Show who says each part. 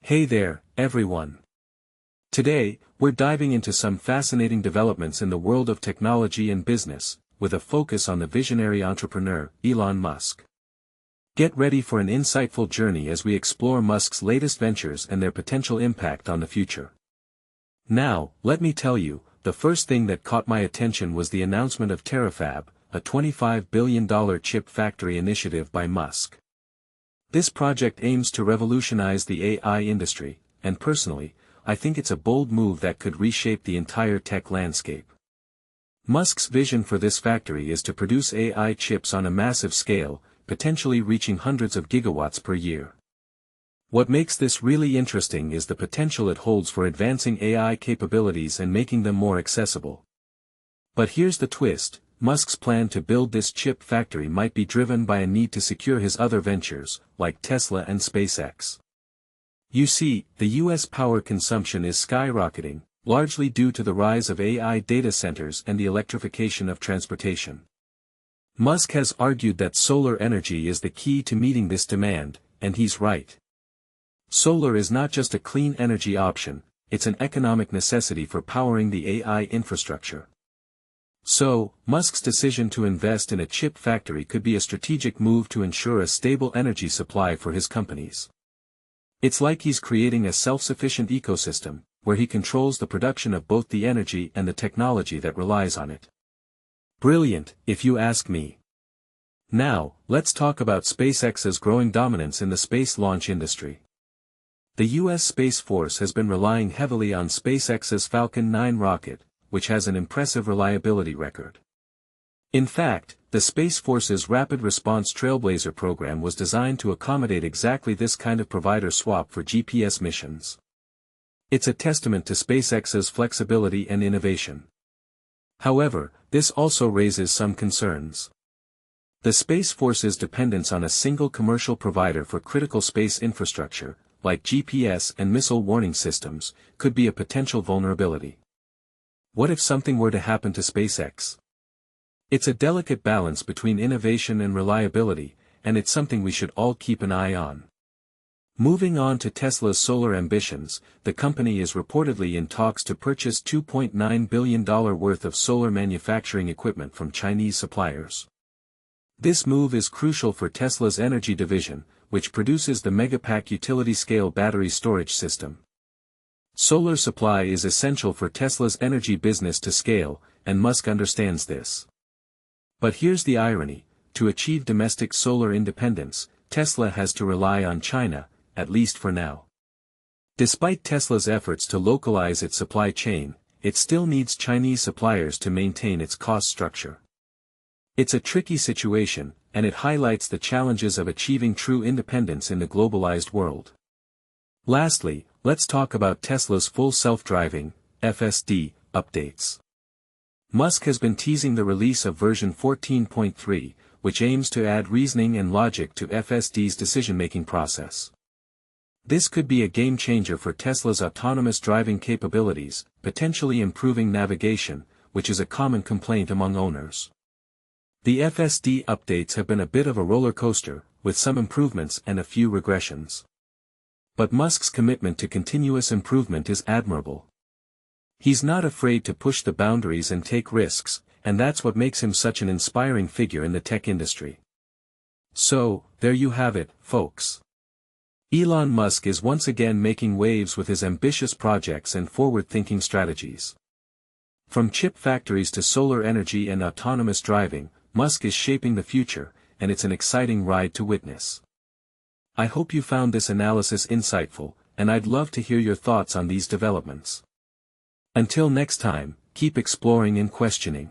Speaker 1: Hey there, everyone. Today, we're diving into some fascinating developments in the world of technology and business, with a focus on the visionary entrepreneur, Elon Musk. Get ready for an insightful journey as we explore Musk's latest ventures and their potential impact on the future. Now, let me tell you, the first thing that caught my attention was the announcement of TERAFAB, a $25 billion chip factory initiative by Musk. This project aims to revolutionize the AI industry, and personally, I think it's a bold move that could reshape the entire tech landscape. Musk's vision for this factory is to produce AI chips on a massive scale, potentially reaching hundreds of gigawatts per year. What makes this really interesting is the potential it holds for advancing AI capabilities and making them more accessible. But here's the twist. Musk's plan to build this chip factory might be driven by a need to secure his other ventures, like Tesla and SpaceX. You see, the US power consumption is skyrocketing, largely due to the rise of AI data centers and the electrification of transportation. Musk has argued that solar energy is the key to meeting this demand, and he's right. Solar is not just a clean energy option, it's an economic necessity for powering the AI infrastructure. So, Musk's decision to invest in a chip factory could be a strategic move to ensure a stable energy supply for his companies. It's like he's creating a self-sufficient ecosystem, where he controls the production of both the energy and the technology that relies on it. Brilliant, if you ask me. Now, let's talk about SpaceX's growing dominance in the space launch industry. The US Space Force has been relying heavily on SpaceX's Falcon 9 rocket, which has an impressive reliability record. In fact, the Space Force's Rapid Response Trailblazer program was designed to accommodate exactly this kind of provider swap for GPS missions. It's a testament to SpaceX's flexibility and innovation. However, this also raises some concerns. The Space Force's dependence on a single commercial provider for critical space infrastructure, like GPS and missile warning systems, could be a potential vulnerability. What if something were to happen to SpaceX? It's a delicate balance between innovation and reliability, and it's something we should all keep an eye on. Moving on to Tesla's solar ambitions, the company is reportedly in talks to purchase $2.9 billion worth of solar manufacturing equipment from Chinese suppliers. This move is crucial for Tesla's energy division, which produces the Megapack utility-scale battery storage system. Solar supply is essential for Tesla's energy business to scale, and Musk understands this. But here's the irony: to achieve domestic solar independence, Tesla has to rely on China, at least for now. Despite Tesla's efforts to localize its supply chain, it still needs Chinese suppliers to maintain its cost structure. It's a tricky situation, and it highlights the challenges of achieving true independence in the globalized world. Lastly, let's talk about Tesla's full self-driving, FSD, updates. Musk has been teasing the release of version 14.3, which aims to add reasoning and logic to FSD's decision-making process. This could be a game-changer for Tesla's autonomous driving capabilities, potentially improving navigation, which is a common complaint among owners. The FSD updates have been a bit of a roller coaster, with some improvements and a few regressions. But Musk's commitment to continuous improvement is admirable. He's not afraid to push the boundaries and take risks, and that's what makes him such an inspiring figure in the tech industry. So, there you have it, folks. Elon Musk is once again making waves with his ambitious projects and forward-thinking strategies. From chip factories to solar energy and autonomous driving, Musk is shaping the future, and it's an exciting ride to witness. I hope you found this analysis insightful, and I'd love to hear your thoughts on these developments. Until next time, keep exploring and questioning.